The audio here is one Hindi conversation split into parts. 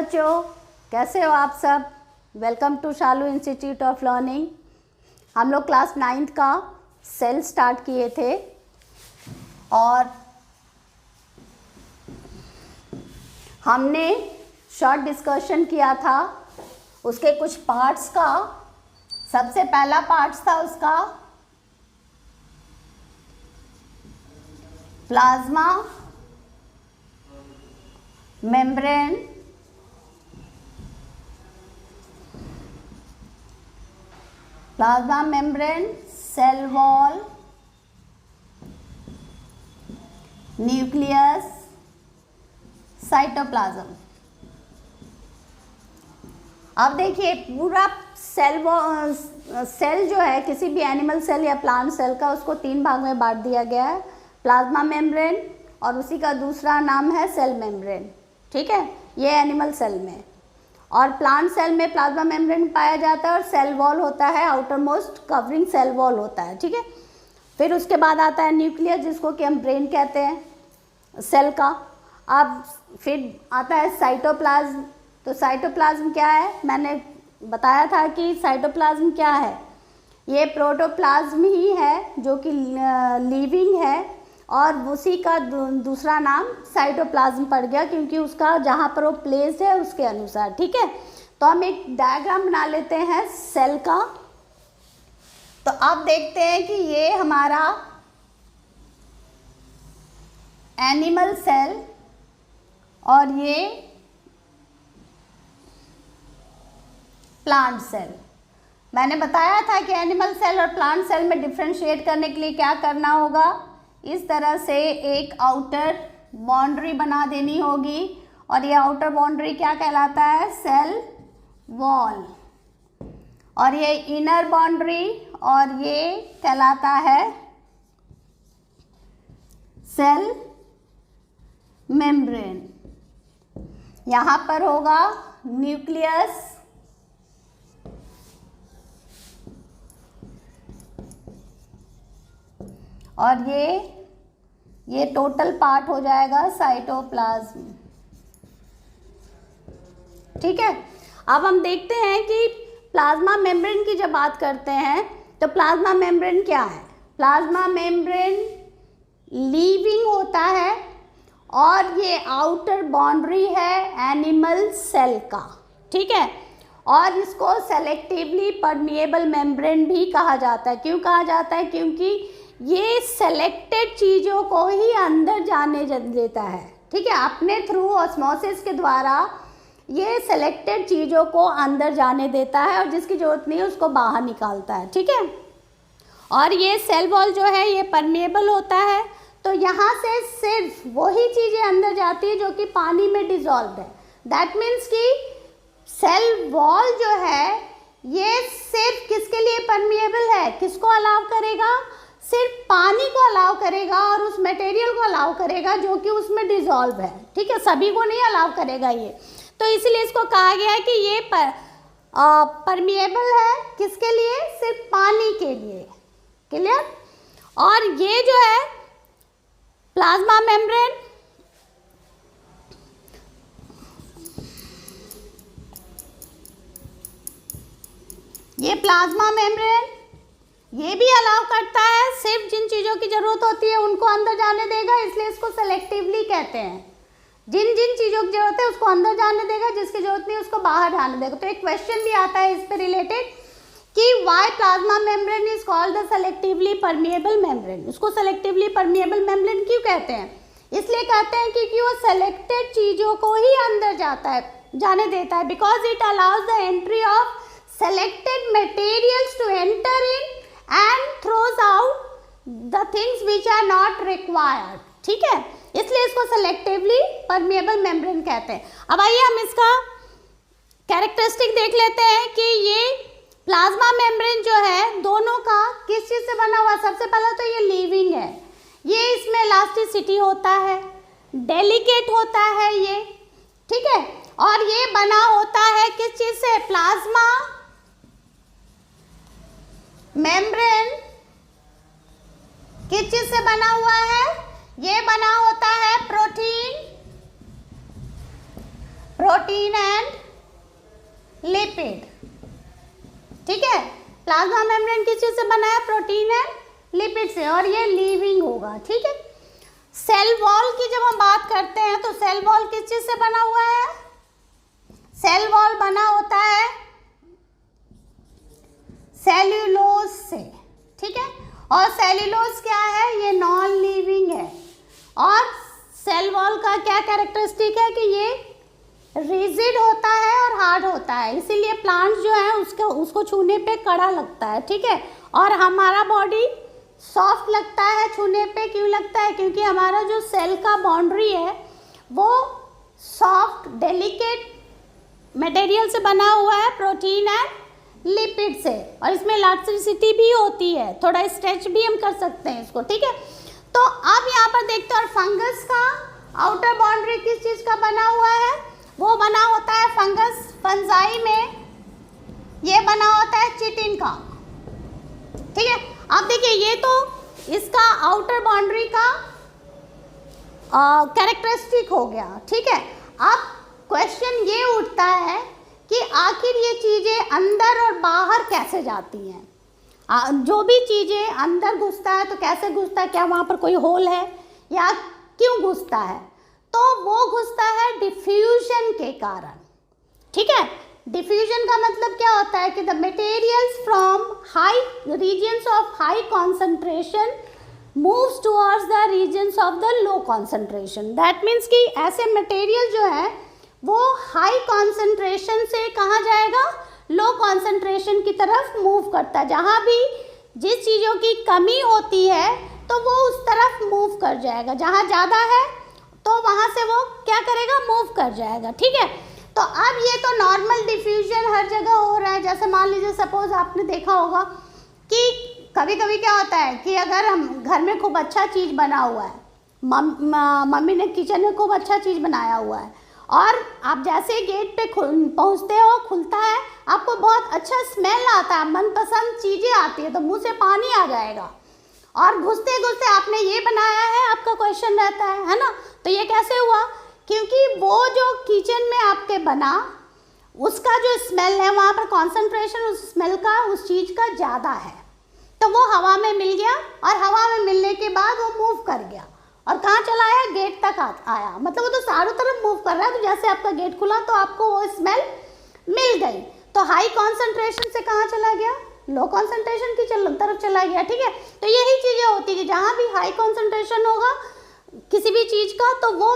बच्चों, कैसे हो आप सब। Welcome to Shalu institute of learning. हम लोग क्लास 9th का सेल स्टार्ट किए थे और हमने शॉर्ट डिस्कशन किया था उसके कुछ पार्ट्स का। सबसे पहला पार्ट्स था उसका plasma membrane, plasma membrane, cell wall, nucleus, cytoplasm. अब देखिए पूरा सेल जो है किसी भी एनिमल सेल या प्लांट सेल का, उसको 3 भाग में बांट दिया गया है। प्लाज्मा मेम्ब्रेन और उसी का दूसरा नाम है सेल मेम्ब्रेन। ठीक है, ये एनिमल सेल में। और प्लांट सेल में प्लाज्मा मेम्ब्रेन पाया जाता है और सेल वॉल होता है, outermost covering cell wall होता है। ठीक है, फिर उसके बाद आता है न्यूक्लियस, जिसको कि हम ब्रेन कहते हैं सेल का। अब फिर आता है साइटोप्लाज्म। तो साइटोप्लाज्म क्या है, मैंने बताया था कि साइटोप्लाज्म क्या है। ये प्रोटोप्लाज्म ही है जो कि लिविंग है और उसी का दूसरा नाम साइटोप्लाज्म पड़ गया क्योंकि उसका जहाँ पर वो प्लेस है उसके अनुसार। ठीक है, तो हम एक डायग्राम बना लेते हैं सेल का। तो अब देखते हैं कि ये हमारा एनिमल सेल और ये प्लांट सेल। मैंने बताया था कि एनिमल सेल और प्लांट सेल में डिफ्रेंशिएट करने के लिए क्या करना होगा, इस तरह से एक आउटर बाउंड्री बना देनी होगी और ये आउटर बाउंड्री क्या कहलाता है, सेल वॉल। और ये इनर बाउंड्री और ये कहलाता है सेल मेम्ब्रेन। यहाँ पर होगा न्यूक्लियस और ये टोटल पार्ट हो जाएगा साइटोप्लाज्म। ठीक है, अब हम देखते हैं कि प्लाज्मा मेम्ब्रेन की जब बात करते हैं तो प्लाज्मा मेम्ब्रेन क्या है। प्लाज्मा मेम्ब्रेन लिविंग होता है और ये आउटर बाउंड्री है एनिमल सेल का। ठीक है, और इसको सेलेक्टिवली परमिएबल मेम्ब्रेन भी कहा जाता है। क्यों कहा जाता है, क्योंकि ये सेलेक्टेड चीज़ों को ही अंदर जाने देता है। ठीक है, अपने थ्रू ऑस्मोसिस के द्वारा ये सेलेक्टेड चीज़ों को अंदर जाने देता है और जिसकी ज़रूरत नहीं है उसको बाहर निकालता है। ठीक है, और ये सेल वॉल जो है ये परमेबल होता है, तो यहाँ से सिर्फ वही चीज़ें अंदर जाती है जो कि पानी में डिज़ोल्व है। दैट मीन्स कि सेल वॉल जो है ये सिर्फ किसके लिए परमेबल है, किसको अलाउ करेगा, सिर्फ पानी को अलाउ करेगा और उस मटेरियल को अलाउ करेगा जो कि उसमें डिज़ोल्व है। ठीक है, सभी को नहीं अलाउ करेगा ये, तो इसलिए इसको कहा गया है कि ये परमिएबल है। किसके लिए, सिर्फ पानी के लिए। क्लियर। और ये जो है प्लाज्मा मेम्ब्रेन, ये प्लाज्मा मेम्ब्रेन ये भी अलाउ करता है, सिर्फ जिन चीज़ों की ज़रूरत होती है उनको अंदर जाने देगा, इसलिए इसको सेलेक्टिवली कहते हैं। जिन जिन चीज़ों की ज़रूरत है उसको अंदर जाने देगा, जिसकी ज़रूरत नहीं उसको बाहर जाने देगा। तो एक क्वेश्चन भी आता है इस पे रिलेटेड कि why plasma membrane is called the selectively permeable membrane. उसको सेलेक्टिवली परमिएबल मेम्ब्रेन क्यों कहते हैं, इसलिए कहते हैं क्योंकि वो सेलेक्टेड चीज़ों को ही अंदर जाने देता है। Because it allows the entry of selected materials to enter in and throws out the things which are not required। ठीक है, इसलिए इसको सेलेक्टिवली परमिएबल मेम्ब्रेन कहते हैं। अब आइए हम इसका कैरेक्टरिस्टिक देख लेते हैं कि ये प्लाज्मा मेम्ब्रेन जो है दोनों का किस चीज़ से बना हुआ। सबसे पहला तो ये लिविंग है, ये इसमें इलास्टिसिटी होता है, डेलिकेट होता है ये। ठीक है, और ये बना होता है किस चीज़ से, प्लाज्मा मेम्ब्रेन किस चीज से बना हुआ है, ये बना होता है प्रोटीन प्रोटीन एंड लिपिड। ठीक है, प्लाज्मा मेम्ब्रेन किस चीज से बना है? प्रोटीन एंड लिपिड से, और ये लीविंग होगा। ठीक है, सेल वॉल की जब हम बात करते हैं तो सेल वॉल किस चीज से बना हुआ है? सेल वॉल बना होता है सेल्यूलोज से। ठीक है, और सेल्यूलोज क्या है? ये नॉन लिविंग है। और सेल वॉल का क्या कैरेक्टरिस्टिक है कि ये रिजिड होता है और हार्ड होता है, इसीलिए प्लांट्स जो है उसको छूने पे कड़ा लगता है। ठीक है, और हमारा बॉडी सॉफ्ट लगता है छूने पे। क्यों लगता है? क्योंकि हमारा जो सेल का बाउंड्री है वो सॉफ्ट डेलिकेट मटेरियल से बना हुआ है, प्रोटीन एंड लिपिड से, और इसमें इलास्टिसिटी भी होती है, थोड़ा स्ट्रेच भी हम कर सकते हैं इसको। ठीक है, तो अब यहाँ पर देखते हैं, और फंगस का आउटर बाउंड्री किस चीज़ का बना हुआ है? वो बना होता है फंगस, फंजाई में ये बना होता है चिटिन का। ठीक है, अब देखिए ये तो इसका आउटर बाउंड्री का कैरेक्टरिस्टिक हो गया। ठीक है, अब क्वेश्चन ये उठता है कि आखिर ये चीज़ें अंदर और बाहर कैसे जाती हैं? जो भी चीज़ें अंदर घुसता है तो कैसे घुसता है? क्या वहाँ पर कोई होल है या क्यों घुसता है? तो वो घुसता है डिफ्यूजन के कारण। ठीक है, डिफ्यूजन का मतलब क्या होता है कि the materials from high regions of high concentration moves towards the regions of the low concentration. That means कि ऐसे मटेरियल जो है वो हाई कॉन्सेंट्रेशन से कहाँ जाएगा? लो कॉन्सेंट्रेशन की तरफ मूव करता है। जहाँ भी जिस चीज़ों की कमी होती है तो वो उस तरफ मूव कर जाएगा, जहाँ ज़्यादा है तो वहाँ से वो क्या करेगा? मूव कर जाएगा। ठीक है, तो अब ये तो नॉर्मल डिफ्यूजन हर जगह हो रहा है। जैसे मान लीजिए सपोज आपने देखा होगा कि कभी कभी क्या होता है कि अगर हम घर में खूब अच्छा चीज़ बना हुआ है, मम्मी ने किचन में खूब अच्छा चीज़ बनाया हुआ है, और आप जैसे ही गेट पे पहुँचते हो, खुलता है, आपको बहुत अच्छा स्मेल आता है, मनपसंद चीज़ें आती है, तो मुंह से पानी आ जाएगा, और घुसते घुसते आपने ये बनाया है, आपका क्वेश्चन रहता है ना? तो ये कैसे हुआ? क्योंकि वो जो किचन में आपके बना उसका जो स्मेल है, वहाँ पर कॉन्सेंट्रेशन उस स्मेल का, उस चीज़ का ज़्यादा है, तो वो हवा में मिल गया, और हवा में मिलने के बाद वो मूव कर गया, और कहाँ चला आया? गेट तक आया। मतलब वो तो चारों तरफ मूव कर रहा है, तो जैसे आपका गेट खुला तो आपको वो स्मेल मिल गई, तो हाई कॉन्सेंट्रेशन से कहाँ चला गया? लो कॉन्सेंट्रेशन की तरफ चला गया। ठीक है, तो यही चीज़ें होती है कि जहाँ भी हाई कॉन्सेंट्रेशन होगा किसी भी चीज़ का तो वो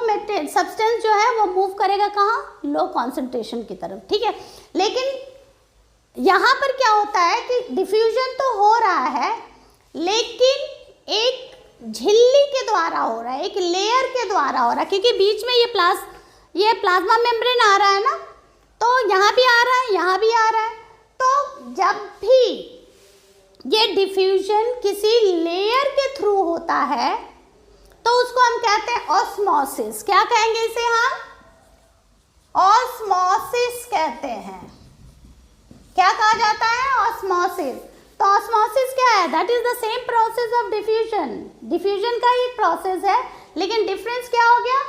सब्सटेंस जो है वो मूव करेगा कहाँ? लो कॉन्सेंट्रेशन की तरफ। ठीक है, लेकिन यहाँ पर क्या होता है कि डिफ्यूजन तो हो रहा है, लेकिन एक झिल्ली के द्वारा हो रहा है, एक लेयर के द्वारा हो रहा है, क्योंकि बीच में ये प्लाज्मा मेम्ब्रेन आ रहा है ना, तो यहाँ भी आ रहा है, यहाँ भी आ रहा है। तो जब भी ये डिफ्यूजन किसी लेयर के थ्रू होता है तो उसको हम कहते हैं ऑस्मोसिस। क्या कहेंगे इसे हम? ऑस्मोसिस कहते हैं। क्या कहा जाता है? ऑस्मोसिस। तो ऑस्मोसिस क्या है? That is the same process of diffusion. Diffusion का ही प्रोसेस है, लेकिन डिफरेंस क्या हो गया?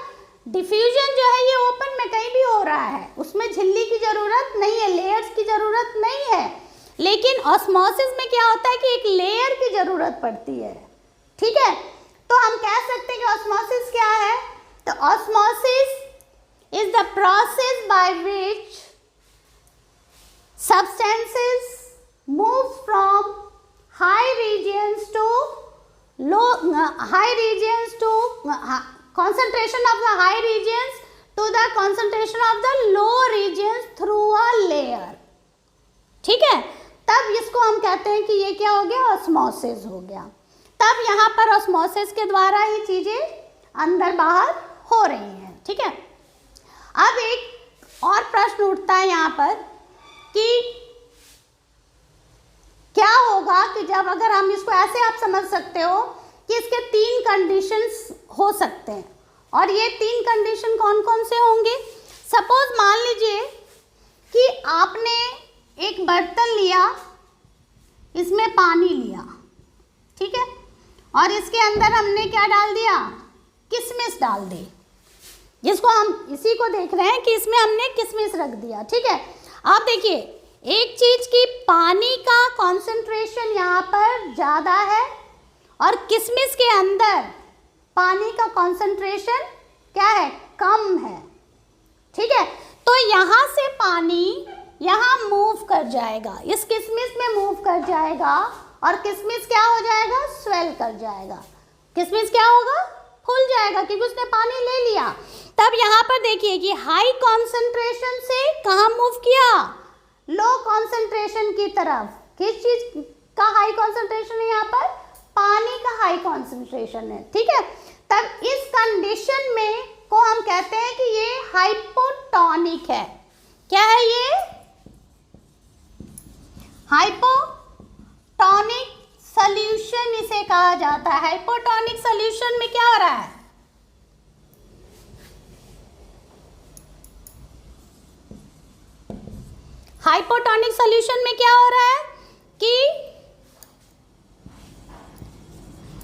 डिफ्यूजन जो है ये ओपन में कहीं भी हो रहा है, उसमें झिल्ली की जरूरत नहीं है, लेयर्स की जरूरत नहीं है। लेकिन ऑस्मोसिस में क्या होता है कि एक लेयर की जरूरत पड़ती है। ठीक है, तो हम कह सकते हैं कि ऑस्मोसिस क्या है? तो osmosis is the process by which substances move from high regions to concentration of the high regions to the concentration of the low regions through a layer. ठीक है, तब इसको हम कहते हैं कि ये क्या हो गया? ऑस्मोसिस हो गया। तब यहाँ पर ऑस्मोसिस के द्वारा ही चीजें अंदर बाहर हो रही हैं। ठीक है, अब एक और प्रश्न उठता है यहाँ पर कि क्या होगा कि जब, अगर हम इसको ऐसे आप समझ सकते हो कि इसके 3 कंडीशंस हो सकते हैं, और ये 3 कंडीशन कौन कौन से होंगे? सपोज मान लीजिए कि आपने एक बर्तन लिया, इसमें पानी लिया, ठीक है, और इसके अंदर हमने क्या डाल दिया? किशमिश डाल दी। जिसको हम इसी को देख रहे हैं कि इसमें हमने किशमिश रख दिया, ठीक है। आप देखिए एक चीज की पानी का कॉन्सेंट्रेशन यहाँ पर ज़्यादा है और किशमिश के अंदर पानी का कॉन्सेंट्रेशन क्या है, कम है, ठीक है। तो यहाँ से पानी यहाँ मूव कर जाएगा, इस किशमिश में मूव कर जाएगा और किशमिश क्या हो जाएगा, स्वेल कर जाएगा। किशमिश क्या होगा, फूल जाएगा क्योंकि उसने पानी ले लिया। तब यहाँ पर देखिए कि हाई कॉन्सेंट्रेशन से कहाँ मूव किया, लो कॉन्सेंट्रेशन की तरफ। किस चीज का हाई कॉन्सेंट्रेशन है यहाँ पर, पानी का हाई कॉन्सेंट्रेशन है, ठीक है। तब इस कंडीशन में को हम कहते हैं कि ये हाइपोटोनिक है। क्या है ये, हाइपोटोनिक सॉल्यूशन इसे कहा जाता है। हाइपोटोनिक सॉल्यूशन में क्या हो रहा है, हाइपोटोनिक सॉल्यूशन में क्या हो रहा है कि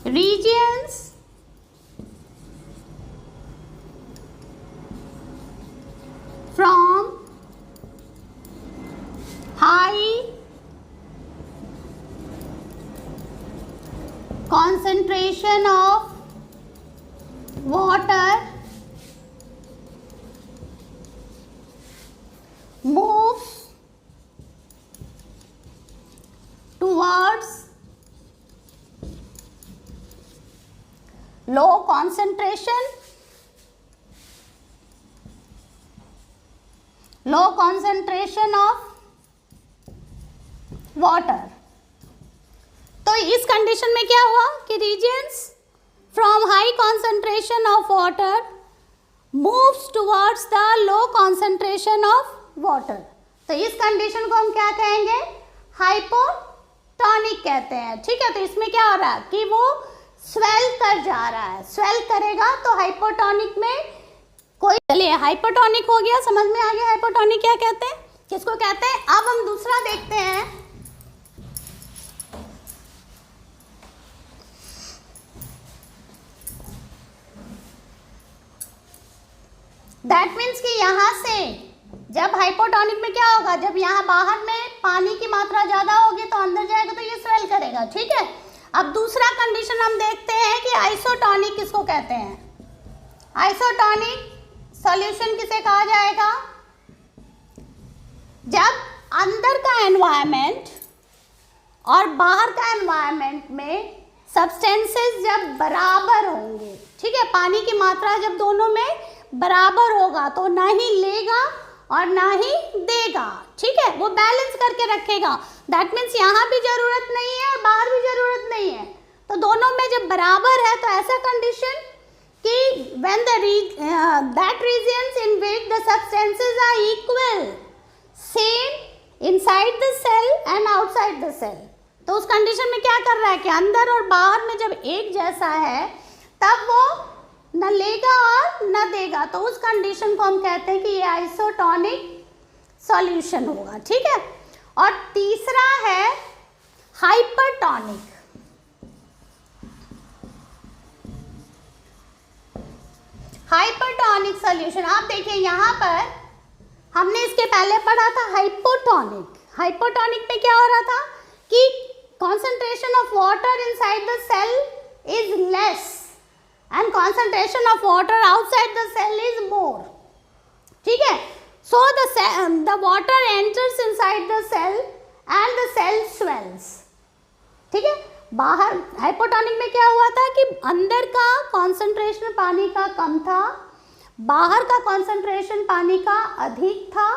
regions from high concentration of water moves towards low concentration of water। तो इस कंडीशन में क्या हुआ कि regions from high concentration of water moves towards the low concentration of water. तो इस कंडीशन को हम क्या कहेंगे, हाइपोटोनिक कहते हैं, ठीक है। तो इसमें क्या हो रहा है कि वो स्वेल कर जा रहा है, स्वेल करेगा तो हाइपोटोनिक में कोई, चलिए हाइपोटोनिक हो गया, समझ में आ गया हाइपोटोनिक क्या कहते हैं, किसको कहते हैं। अब हम दूसरा देखते हैं, दैट मीन्स कि यहाँ से जब हाइपोटोनिक में क्या होगा, जब यहाँ बाहर में पानी की मात्रा ज़्यादा होगी तो अंदर जाएगा तो ये स्वेल करेगा, ठीक है। अब दूसरा कंडीशन हम देखते हैं कि आइसोटोनिक किसको कहते हैं। आइसोटोनिक सॉल्यूशन किसे कहा जाएगा, जब अंदर का एनवायरनमेंट और बाहर का एनवायरनमेंट में सब्सटेंसेस जब बराबर होंगे, ठीक है, पानी की मात्रा जब दोनों में बराबर होगा तो ना ही लेगा और ना ही देगा, ठीक है, वो बैलेंस करके रखेगा। दैट मीन्स यहाँ भी जरूरत नहीं है और बाहर भी जरूरत नहीं है, तो दोनों में जब बराबर है तो ऐसा कंडीशन कि when that regions in which the substances are equal same inside the cell and outside the cell. तो उस कंडीशन में क्या कर रहा है कि अंदर और बाहर में जब एक जैसा है तब वो न लेगा और न देगा, तो उस कंडीशन को हम कहते हैं कि ये आइसोटोनिक सॉल्यूशन होगा, ठीक है। और तीसरा है हाइपरटोनिक। हाइपरटोनिक सॉल्यूशन, आप देखिए यहाँ पर हमने इसके पहले पढ़ा था हाइपोटोनिक। हाइपोटोनिक में क्या हो रहा था कि concentration of water inside the cell is less and concentration of water outside the cell is more, ठीक है। So the water enters inside the cell and the cell swells, ठीक है। बाहर हाइपोटोनिक में क्या हुआ था कि अंदर का कॉन्सेंट्रेशन पानी का कम था, बाहर का कॉन्सेंट्रेशन पानी का अधिक था,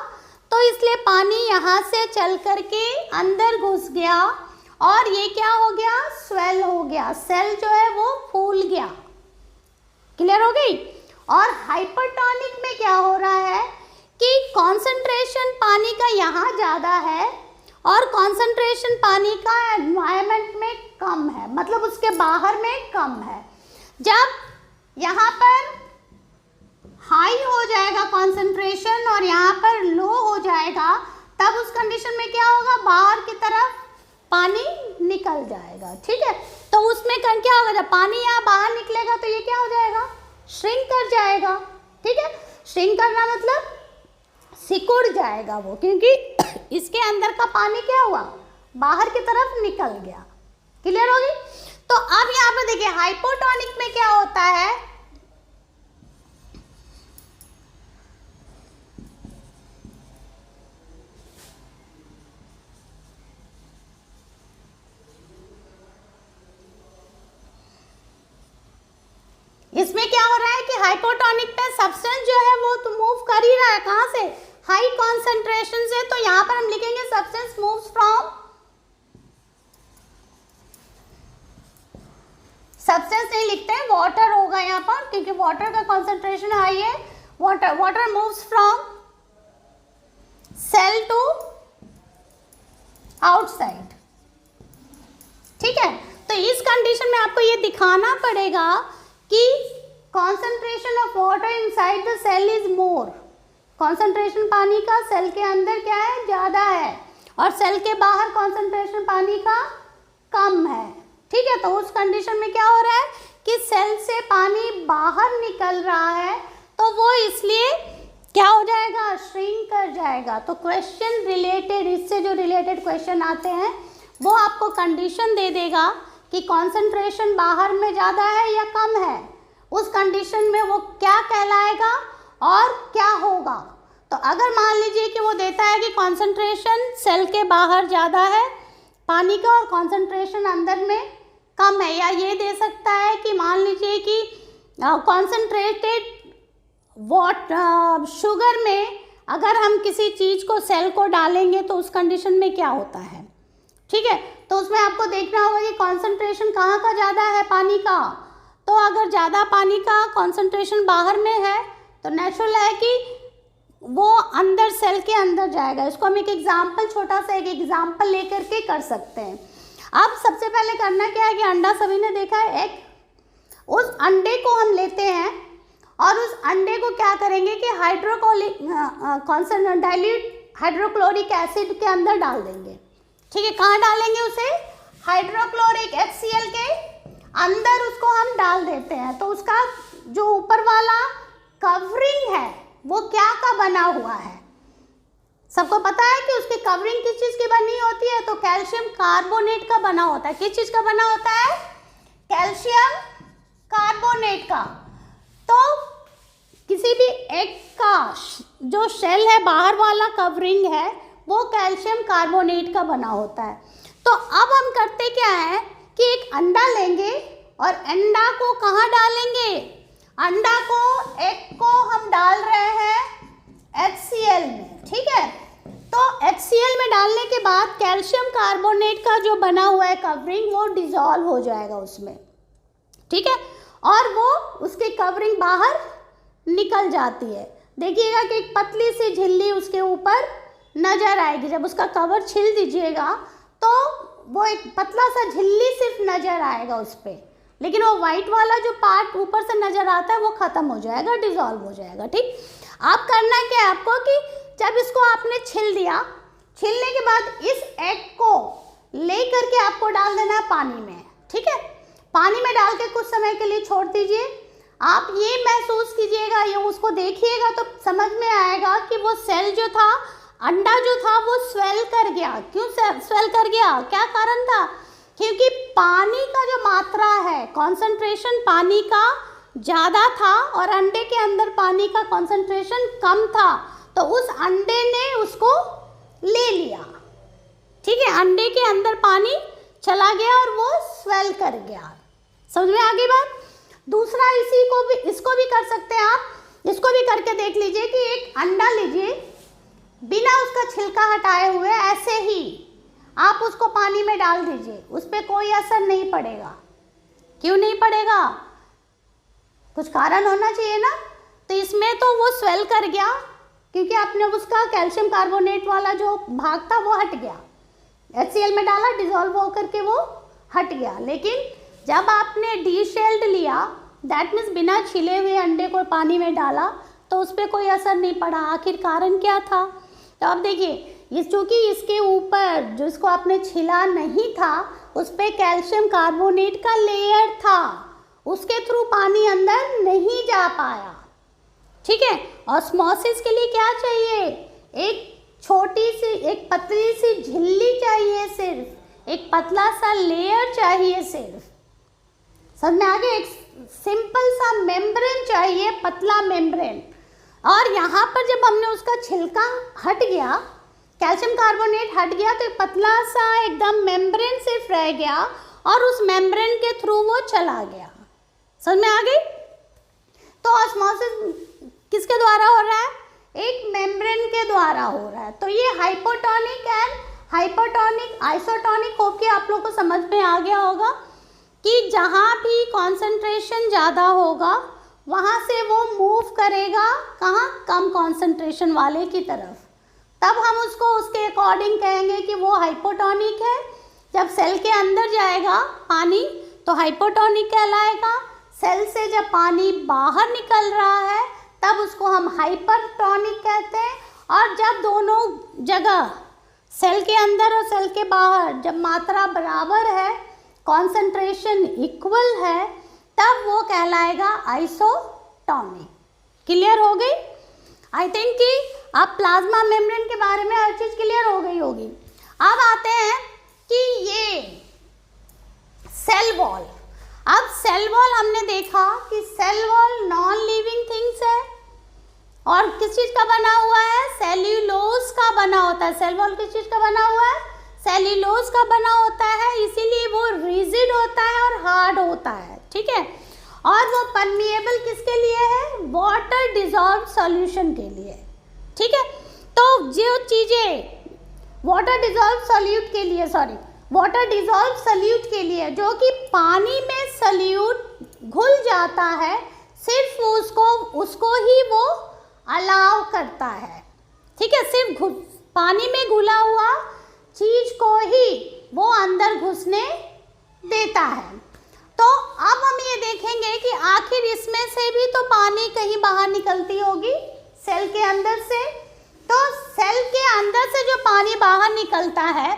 तो इसलिए पानी यहाँ से चल करके अंदर घुस गया और ये क्या हो गया, स्वेल हो गया, सेल जो है वो फूल गया। क्लियर हो गई। और हाइपरटोनिक में क्या हो रहा है कि कॉन्सेंट्रेशन पानी का यहाँ ज़्यादा है और कॉन्सेंट्रेशन पानी का एनवायरनमेंट में कम है, मतलब उसके बाहर में कम है। जब यहाँ पर हाई हो जाएगा कॉन्सेंट्रेशन और यहाँ पर लो हो जाएगा, तब उस कंडीशन में क्या होगा, बाहर की तरफ पानी निकल जाएगा, ठीक है। तो उसमें क्या होगा, जब पानी यहाँ बाहर निकलेगा तो ये क्या हो जाएगा, श्रिंक कर जाएगा, ठीक है, श्रिंक करना मतलब सिकुड़ जाएगा वो, क्योंकि इसके अंदर का पानी क्या हुआ, बाहर की तरफ निकल गया। क्लियर होगी? तो अब यहाँ पे देखिए हाइपोटोनिक में क्या होता है, इसमें क्या हो रहा है कि हाइपोटोनिक पे सब्सटेंस जो है वो तो मूव कर ही रहा है, कहाँ से, हाई कॉन्सेंट्रेशन से। तो यहाँ पर हम लिखेंगे सब्सटेंस मूव्स फ्रॉम, सब्सटेंस नहीं लिखते हैं, वाटर होगा यहाँ पर, क्योंकि वाटर का कॉन्सेंट्रेशन हाई है। Water moves from cell to outside. ठीक है, तो इस कंडीशन में आपको ये दिखाना पड़ेगा कि concentration of water inside the cell is more, concentration पानी का सेल के अंदर क्या है, ज़्यादा है, और सेल के बाहर कॉन्सेंट्रेशन पानी का कम है। ठीक है, तो उस कंडीशन में क्या हो रहा है कि सेल से पानी बाहर निकल रहा है, तो वो इसलिए क्या हो जाएगा, श्रिंक कर जाएगा। तो क्वेश्चन रिलेटेड, इससे जो रिलेटेड क्वेश्चन आते हैं वो आपको कंडीशन दे देगा कि कॉन्सेंट्रेशन बाहर में ज़्यादा है या कम है, उस कंडीशन में वो क्या कहलाएगा और क्या होगा। तो अगर मान लीजिए कि वो देता है कि कॉन्सेंट्रेशन सेल के बाहर ज़्यादा है पानी का और कॉन्सेंट्रेशन अंदर में कम है, या ये दे सकता है कि मान लीजिए कि कॉन्सेंट्रेटेड शुगर में अगर हम किसी चीज़ को सेल को डालेंगे तो उस कंडीशन में क्या होता है। ठीक है, तो उसमें आपको देखना होगा कि कॉन्सेंट्रेशन कहाँ का ज़्यादा है पानी का। तो अगर ज़्यादा पानी का कॉन्सेंट्रेशन बाहर में है तो नेचुरल है कि वो अंदर सेल के अंदर जाएगा। इसको हम एक एग्जाम्पल, छोटा सा एक एग्जाम्पल लेकर के कर सकते हैं। अब सबसे पहले करना क्या है कि अंडा सभी ने देखा है, एक उस अंडे को हम लेते हैं और उस अंडे को क्या करेंगे कि डाइल्यूट हाइड्रोक्लोरिक एसिड के अंदर डाल देंगे। ठीक है, कहाँ डालेंगे उसे, हाइड्रोक्लोरिक HCl के अंदर उसको हम डाल देते हैं। तो उसका जो ऊपर वाला कवरिंग है वो क्या का बना हुआ है, सबको पता है कि उसकी कवरिंग किस चीज़ की बनी होती है, तो कैल्शियम कार्बोनेट का बना होता है। किस चीज़ का बना होता है, कैल्शियम कार्बोनेट का। तो किसी भी एग का जो शेल है, बाहर वाला कवरिंग है, वो कैल्शियम कार्बोनेट का बना होता है। तो अब हम करते क्या है कि एक अंडा लेंगे और अंडा को कहाँ डालेंगे, अंडा को, एग को हम डाल रहे हैं HCl में। ठीक है, तो HCl में डालने के बाद कैल्शियम कार्बोनेट का जो बना हुआ है कवरिंग वो डिज़ोल्व हो जाएगा उसमें। ठीक है, और वो उसकी कवरिंग बाहर निकल जाती है। देखिएगा कि एक पतली सी झिल्ली उसके ऊपर नज़र आएगी। जब उसका कवर छिल दीजिएगा तो वो एक पतला सा झिल्ली सिर्फ नज़र आएगा उस पर, लेकिन वो वाइट वाला जो पार्ट ऊपर से नज़र आता है वो ख़त्म हो जाएगा, डिज़ोल्व हो जाएगा। ठीक, अब करना क्या है आपको कि जब इसको आपने छिल दिया, छिलने के बाद इस एग को ले करके आपको डाल देना है पानी में। ठीक है, पानी में डाल के कुछ समय के लिए छोड़ दीजिए। आप ये महसूस कीजिएगा, ये उसको देखिएगा तो समझ में आएगा कि वो सेल जो था, अंडा जो था वो स्वेल कर गया। क्यों स्वेल कर गया, क्या कारण था, क्योंकि पानी का जो मात्रा है, कॉन्सेंट्रेशन पानी का ज़्यादा था और अंडे के अंदर पानी का कॉन्सेंट्रेशन कम था, तो उस अंडे ने उसको ले लिया। ठीक है, अंडे के अंदर पानी चला गया और वो स्वेल कर गया। समझ में आ गई बात। दूसरा इसको भी कर सकते हैं आप, इसको भी करके देख लीजिए कि एक अंडा लीजिए, बिना उसका छिलका हटाए हुए ऐसे ही आप उसको पानी में डाल दीजिए, उस पर कोई असर नहीं पड़ेगा। क्यों नहीं पड़ेगा, कुछ कारण होना चाहिए ना। तो इसमें तो वो स्वेल कर गया क्योंकि आपने उसका कैल्शियम कार्बोनेट वाला जो भाग था वो हट गया, HCl में डाला, डिज़ोल्व होकर के वो हट गया। लेकिन जब आपने डीशेल्ड लिया, दैट मीन्स बिना छिले हुए अंडे को पानी में डाला, तो उस पर कोई असर नहीं पड़ा। आखिर कारण क्या था, तो अब देखिए, ये चूँकि इसके ऊपर जिसको आपने छिला नहीं था उस पर कैल्शियम कार्बोनेट का लेयर था, उसके थ्रू पानी अंदर नहीं जा पाया। ठीक है। ऑस्मोसिस के लिए क्या चाहिए, एक छोटी सी, एक पतली सी झिल्ली चाहिए, सिर्फ एक पतला सा लेयर चाहिए सिर्फ, समझ में आ गया, एक सिंपल सा मेम्ब्रेन चाहिए, पतला मेम्ब्रेन। और यहाँ पर जब हमने उसका छिलका हट गया, कैल्शियम कार्बोनेट हट गया, तो एक पतला सा एकदम मेम्ब्रेन सिर्फ रह गया और उस मेम्ब्रेन के थ्रू वो चला गया, समझ में आ गई। तो ऑस्मोसिस किसके द्वारा हो रहा है, एक मेम्ब्रेन के द्वारा हो रहा है। तो ये हाइपोटोनिक एंड हाइपोटोनिक आइसोटोनिक होके आप लोग को समझ में आ गया होगा कि जहाँ भी कॉन्सेंट्रेशन ज़्यादा होगा वहाँ से वो मूव करेगा कहाँ, कम कॉन्सेंट्रेशन वाले की तरफ, तब हम उसको उसके अकॉर्डिंग कहेंगे कि वो हाइपोटोनिक है। जब सेल के अंदर जाएगा पानी तो हाइपोटोनिक कहलाएगा, सेल से जब पानी बाहर निकल रहा है तब उसको हम हाइपरटोनिक कहते हैं। और जब दोनों जगह सेल के अंदर और सेल के बाहर जब मात्रा बराबर है, कॉन्सेंट्रेशन इक्वल है, तब वो कहलाएगा आइसोटोनिक। क्लियर हो गई? आई थिंक कि अब प्लाज्मा मेम्ब्रेन के बारे में हर चीज़ क्लियर हो गई होगी। अब आते हैं कि ये सेल वॉल। अब सेल वॉल हमने देखा कि cell wall non living things है और किस चीज़ का बना हुआ है, सेल्यूलोज का बना होता है। सेल वॉल किस चीज़ का बना हुआ है, सेल्यूलोज का बना होता है, इसीलिए वो रिजिड होता है और हार्ड होता है, ठीक है। और वो परमिएबल किसके लिए है, वाटर डिजॉल्व सॉल्यूशन के लिए, ठीक है। तो जो चीज़ें वाटर डिजॉल्व सॉल्यूट के लिए, वाटर डिजॉल्व सॉल्यूट के लिए जो कि पानी में सॉल्यूट घुल जाता है, सिर्फ उसको ही वो अलाउ करता है, ठीक है। सिर्फ पानी में घुला हुआ चीज को ही वो अंदर घुसने देता है। तो अब हम ये देखेंगे कि आखिर इसमें से भी तो पानी कहीं बाहर निकलती होगी सेल के अंदर से। तो सेल के अंदर से जो पानी बाहर निकलता है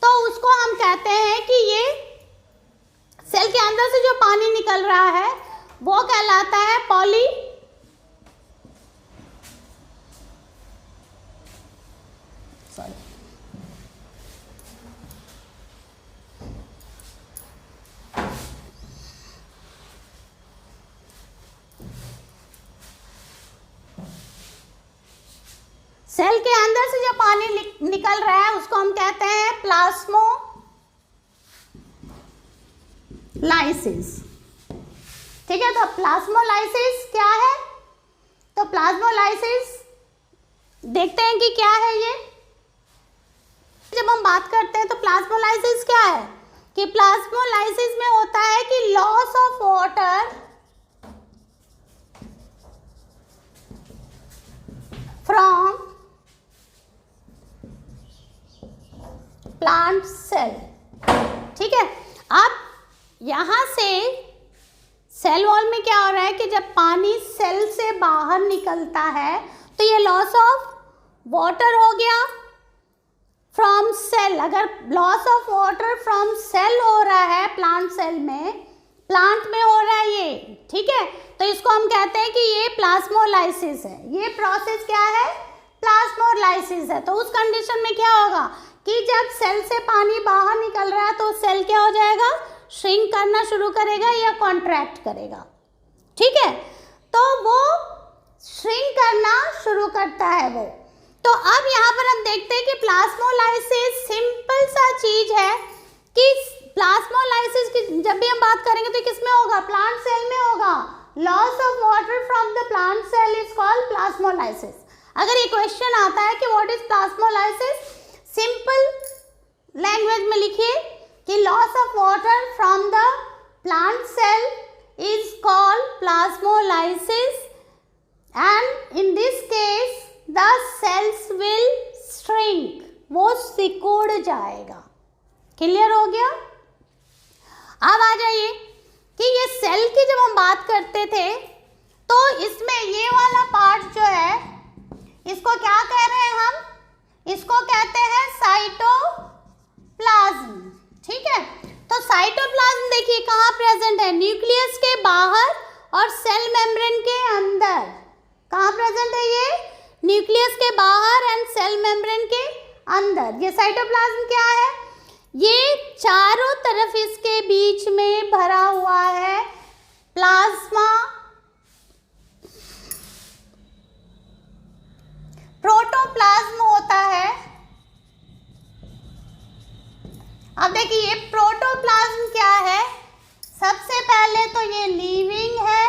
तो उसको हम कहते हैं कि ये सेल के अंदर से जो पानी निकल रहा है वो कहलाता है सेल के अंदर से जो पानी निकल रहा है उसको हम कहते हैं प्लाज्मोलाइसिस, ठीक है। तो प्लाज्मोलाइसिस क्या है, तो प्लाज्मोलाइसिस देखते हैं कि क्या है ये। जब हम बात करते हैं तो प्लाज्मोलाइसिस क्या है, कि प्लाज्मोलाइसिस में होता है कि loss of water from plant cell, ठीक है। अब यहाँ से सेल वॉल में क्या हो रहा है कि जब पानी सेल से बाहर निकलता है तो ये लॉस ऑफ वाटर हो गया फ्रॉम सेल। अगर loss of water from cell हो रहा है प्लांट सेल में, प्लांट में हो रहा है ये, ठीक है, तो इसको हम कहते हैं कि ये प्लाज्मोलाइसिस है। ये प्रोसेस क्या है, प्लाज्मोलाइसिस है। तो उस कंडीशन में क्या होगा कि जब सेल से पानी बाहर निकल रहा है तो सेल क्या हो जाएगा, श्रिंक करना शुरू करेगा या कॉन्ट्रैक्ट करेगा, ठीक है। तो वो श्रिंक करना शुरू करता है वो। तो अब यहाँ पर हम देखते हैं कि प्लाज्मोलाइसिस सिंपल सा चीज है कि प्लाज्मोलाइसिस की जब भी हम बात करेंगे तो किस में होगा, प्लांट सेल में होगा। Loss of water from the plant cell is called plasmolysis. अगर ये क्वेश्चन आता है कि what is plasmolysis, simple language में लिखिए कि loss of water from the plant cell is called plasmolysis and in this case the cells will shrink, वो सिकुड़ जाएगा। क्लियर हो गया? अब आ जाइए कि ये सेल की जब हम बात करते थे तो इसमें ये वाला पार्ट जो है इसको क्या कह रहे हैं हम, इसको कहते हैं साइटोप्लाज्म, ठीक है। तो साइटोप्लाज्म देखिए कहाँ प्रेजेंट है, न्यूक्लियस के बाहर और सेल मेम्ब्रेन के अंदर। कहाँ प्रेजेंट है ये? न्यूक्लियस के बाहर एंड सेल मेम्ब्रेन के अंदर। ये साइटोप्लाज्म क्या है? ये चारों तरफ इसके बीच में भरा हुआ है प्लाज्मा, प्रोटोप्लाज्म होता है। अब देखिए ये प्रोटोप्लाज्म क्या है? सबसे पहले तो ये लिविंग है,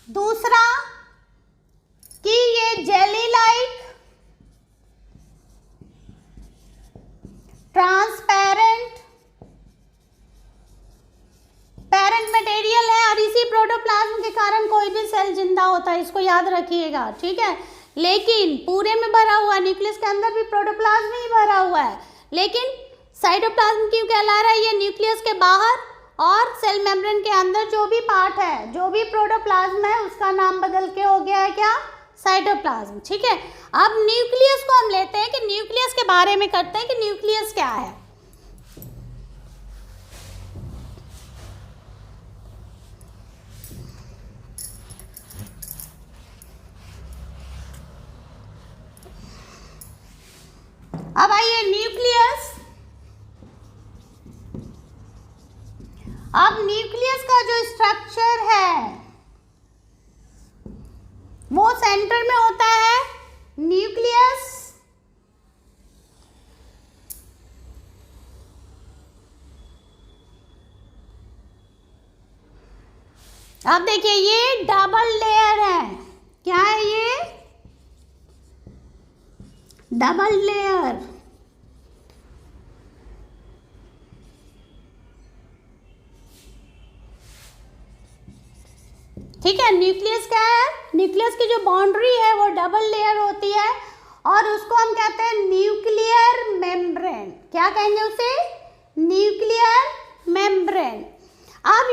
दूसरा कि ये jelly like, transparent, parent material है और इसी प्रोटोप्लाज्म के कारण कोई भी सेल जिंदा होता है, इसको याद रखिएगा, ठीक है। लेकिन पूरे में भरा हुआ, न्यूक्लियस के अंदर भी प्रोटोप्लाज्म ही भरा हुआ है, लेकिन साइटोप्लाज्म क्यों कहला रहा है? ये न्यूक्लियस के बाहर और सेल मेम्ब्रेन के अंदर जो भी पार्ट है, जो भी प्रोटोप्लाज्म है, उसका नाम बदल के हो गया है क्या? साइटोप्लाज्म, ठीक है। अब न्यूक्लियस को हम लेते हैं कि न्यूक्लियस के बारे में करते हैं कि न्यूक्लियस क्या है। अब आइए न्यूक्लियस। अब न्यूक्लियस का जो स्ट्रक्चर है वो सेंटर में होता है न्यूक्लियस, अब देखिए ये डबल लेयर है। क्या है ये? Double layer. ठीक है, न्यूक्लियस क्या है? न्यूक्लियस की जो बाउंड्री है वो डबल लेयर होती है और उसको हम कहते हैं न्यूक्लियर मेम्ब्रेन। क्या कहेंगे उसे? Nuclear membrane. अब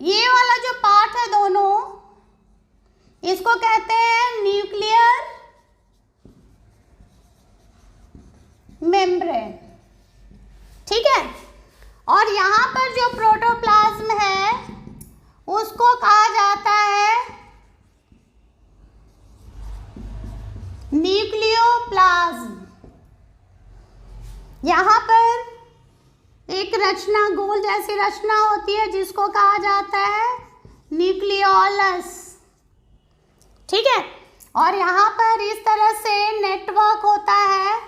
ये वाला जो पार्ट है दोनों, इसको कहते हैं न्यूक्लियर मेम्ब्रेन, ठीक है। और यहाँ पर जो प्रोटोप्लाज्म है उसको कहा जाता है न्यूक्लियोप्लाज्म। यहाँ पर एक रचना, गोल जैसी रचना होती है जिसको कहा जाता है न्यूक्लियोलस, ठीक है। और यहाँ पर इस तरह से नेटवर्क होता है,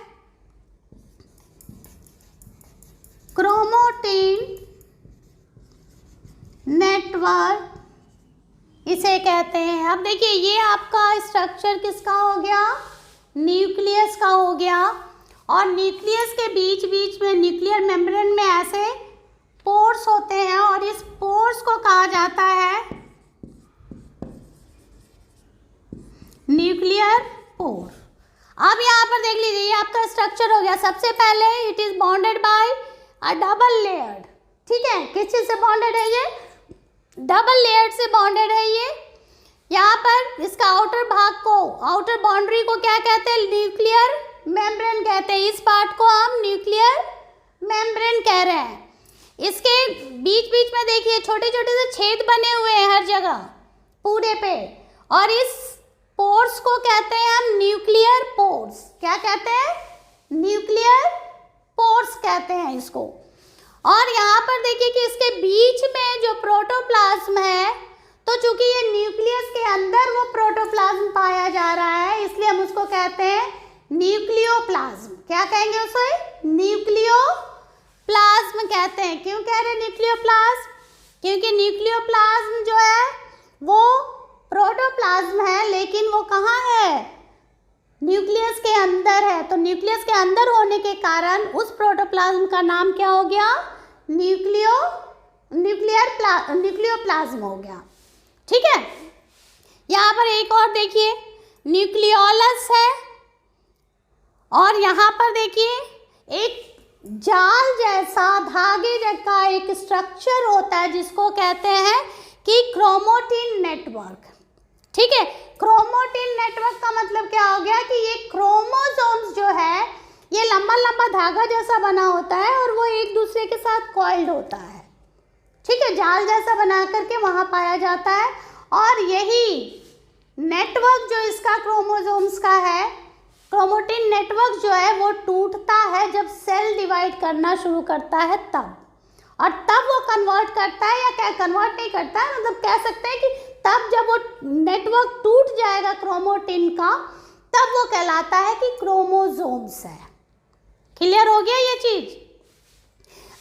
क्रोमैटिन नेटवर्क इसे कहते हैं। अब देखिए ये आपका स्ट्रक्चर किसका हो गया? न्यूक्लियस का हो गया। और न्यूक्लियस के बीच बीच में न्यूक्लियर मेम्ब्रेन में ऐसे पोर्स होते हैं और इस पोर्स को कहा जाता है न्यूक्लियर पोर। अब यहाँ पर देख लीजिए, ये आपका स्ट्रक्चर हो गया। सबसे पहले it is bounded by a double layer, ठीक है। किस चीज से बाउंडेड है ये? डबल लेयर से बाउंडेड है ये। यहाँ पर इसका आउटर भाग को, आउटर बाउंड्री को क्या कहते हैं? न्यूक्लियर मेम्ब्रेन कहते हैं। इस पार्ट को हम न्यूक्लियर मेम्ब्रेन कह रहे हैं। इसके बीच बीच में देखिए छोटे छोटे से छेद बने हुए हैं हर जगह पूरे पे, और इस पोर्स को कहते हैं हम न्यूक्लियर पोर्स। क्या कहते हैं? न्यूक्लियर पोर्स कहते हैं इसको। और यहाँ पर देखिए कि इसके बीच में जो प्रोटोप्लाज्म है, तो चूंकि ये न्यूक्लियस के अंदर वो प्रोटोप्लाज्म पाया जा रहा है, इसलिए हम उसको कहते हैं न्यूक्लियोप्लाज्म। क्या कहेंगे उसे? न्यूक्लियोप्लाज्म कहते हैं। क्यों कह रहे हैं न्यूक्लियोप्लाज्म? क्योंकि न्यूक्लियोप्लाज्म जो है वो प्रोटोप्लाज्म है, लेकिन वो कहाँ है? न्यूक्लियस के अंदर है। तो न्यूक्लियस के अंदर होने के कारण उस प्रोटोप्लाज्म का नाम क्या हो गया? न्यूक्लियोप्लाज्म हो गया, ठीक है। यहाँ पर एक और देखिए, न्यूक्लियोलस है, और यहाँ पर देखिए एक जाल जैसा, धागे जैसा एक स्ट्रक्चर होता है जिसको कहते हैं कि क्रोमैटिन नेटवर्क, ठीक है। क्रोमैटिन नेटवर्क का मतलब क्या हो गया कि ये क्रोमोसोम्स जो है ये लंबा लंबा धागा जैसा बना होता है और वो एक दूसरे के साथ कॉइल्ड होता है, ठीक है। जाल जैसा बना करके वहाँ पाया जाता है, और यही नेटवर्क जो इसका क्रोमोसोम्स का है, क्रोमेटिन नेटवर्क जो है वो टूटता है जब सेल डिवाइड करना शुरू करता है तब, और तब वो कन्वर्ट करता है, या क्या कन्वर्ट नहीं करता है, मतलब कह सकते हैं कि तब जब वो नेटवर्क टूट जाएगा क्रोमेटिन का, तब वो कहलाता है कि क्रोमोसोम्स है। क्लियर हो गया ये चीज?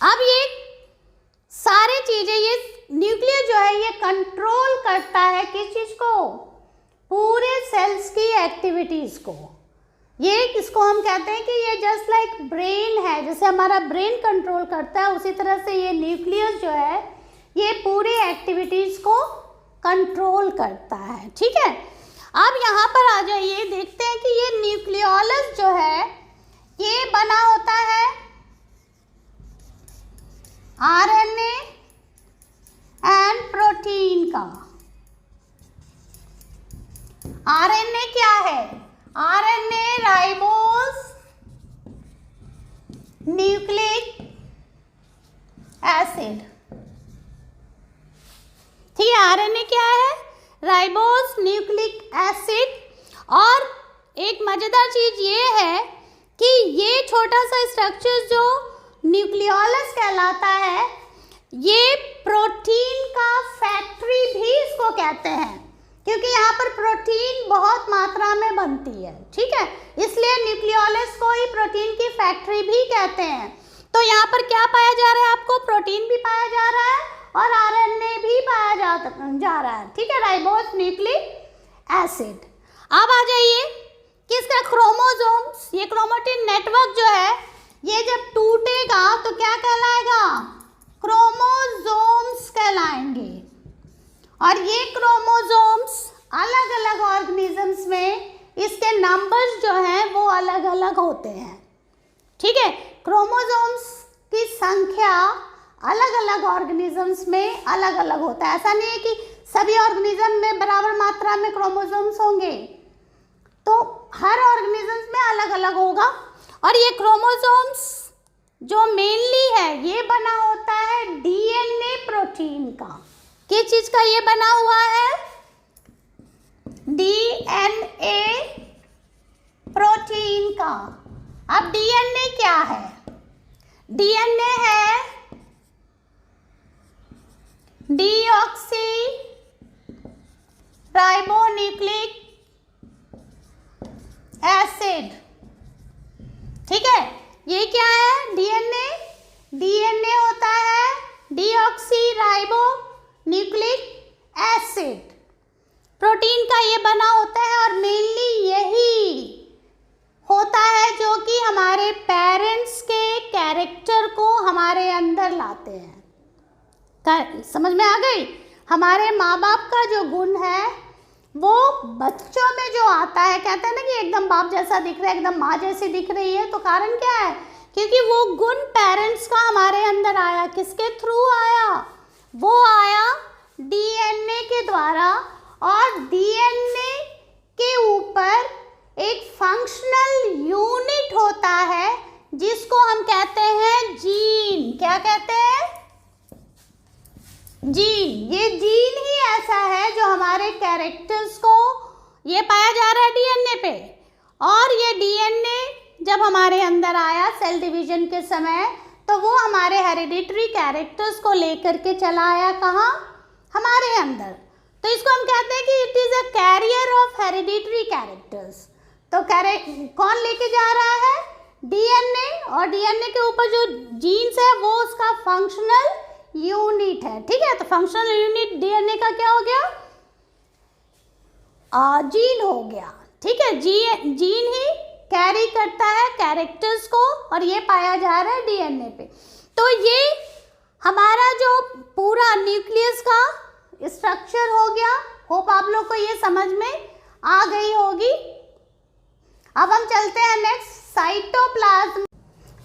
अब ये सारी चीजें, ये न्यूक्लियस जो है ये कंट्रोल करता है किस चीज को? पूरे सेल्स की एक्टिविटीज को। ये किसको हम कहते हैं कि ये जस्ट लाइक ब्रेन है, जैसे हमारा ब्रेन कंट्रोल करता है, उसी तरह से ये न्यूक्लियस जो है ये पूरी एक्टिविटीज को कंट्रोल करता है। ठीक है, अब यहाँ पर आ जाइए, देखते हैं कि ये न्यूक्लियोलस जो है ये बना होता है आरएनए एंड प्रोटीन का। आरएनए क्या है? RNA ribose nucleic acid. ठीक है, आरएनए क्या है? Ribose nucleic acid. और एक मजेदार चीज ये है कि ये छोटा सा स्ट्रक्चर जो न्यूक्लियोलस कहलाता है, ये प्रोटीन का फैक्ट्री भी इसको कहते हैं, क्योंकि यहाँ पर प्रोटीन बहुत मात्रा में बनती है। ठीक है, इसलिए न्यूक्लियोलस को ही प्रोटीन की फैक्ट्री भी कहते हैं। तो यहाँ पर क्या पाया जा रहा है? आपको प्रोटीन भी पाया जा रहा है और आरएनए भी पाया जा रहा है। ठीक है, राइबोस न्यूक्लिक एसिड। अब आ जाइए कि इसका क्रोमोसोम्स, ये क्रोमेटिन नेटवर्क जो है ये जब टूटेगा तो क्या कहलाएगा? क्रोमोसोम्स कहलाएंगे। और ये क्रोमोसोम्स अलग अलग ऑर्गेनिजम्स में इसके नंबर्स जो हैं वो अलग अलग होते हैं। ठीक है, क्रोमोसोम्स की संख्या अलग अलग ऑर्गेनिजम्स में अलग अलग होता है। ऐसा नहीं है कि सभी ऑर्गेनिज्म में बराबर मात्रा में क्रोमोसोम्स होंगे, तो हर ऑर्गेनिजम्स में अलग अलग होगा। और ये क्रोमोसोम्स जो मेनली है ये बना होता है डीएनए प्रोटीन का। किस चीज का ये बना हुआ है? डीएनए प्रोटीन का। अब डीएनए क्या है? डीएनए है डीऑक्सी राइबोन्यूक्लिक एसिड। ठीक है, ये क्या है? डीएनए। डीएनए होता है deoxy ribo nucleic acid. Protein का ये बना होता है और मेनली यही होता है जो कि हमारे पेरेंट्स के कैरेक्टर को हमारे अंदर लाते हैं। समझ में आ गई? हमारे माँ बाप का जो गुण है वो बच्चों में जो आता है, कहते हैं ना कि एकदम बाप जैसा दिख रहा है, एकदम माँ जैसी दिख रही है, तो कारण क्या है? क्योंकि वो गुण पेरेंट्स का हमारे अंदर आया। किसके थ्रू आया? वो आया डीएनए के द्वारा। और डीएनए के ऊपर एक फंक्शनल यूनिट होता है जिसको हम कहते हैं जीन। क्या कहते हैं? जीन। ये जीन ही ऐसा है जो हमारे कैरेक्टर्स को, ये पाया जा रहा है डीएनए पे। और ये डीएनए जब हमारे अंदर आया सेल डिवीजन के समय, तो वो हमारे हेरिडिटरी कैरेक्टर्स को लेकर के चला आया। कहाँ? हमारे अंदर। तो इसको हम कहते हैं कि it is a carrier of hereditary characters. तो कौन लेके जा रहा है? डीएनए। और डीएनए के ऊपर जो जीन्स है वो उसका फंक्शनल यूनिट है। ठीक है, तो फंक्शनल यूनिट डीएनए का क्या हो गया? जीन हो गया। ठीक है, जीन ही कैरी करता है कैरेक्टर्स को, और ये पाया जा रहा है डीएनए पे। तो ये हमारा जो पूरा न्यूक्लियस का स्ट्रक्चर हो गया। होप आप लोग को ये समझ में आ गई होगी। अब हम चलते हैं नेक्स्ट, साइटोप्लाज्म।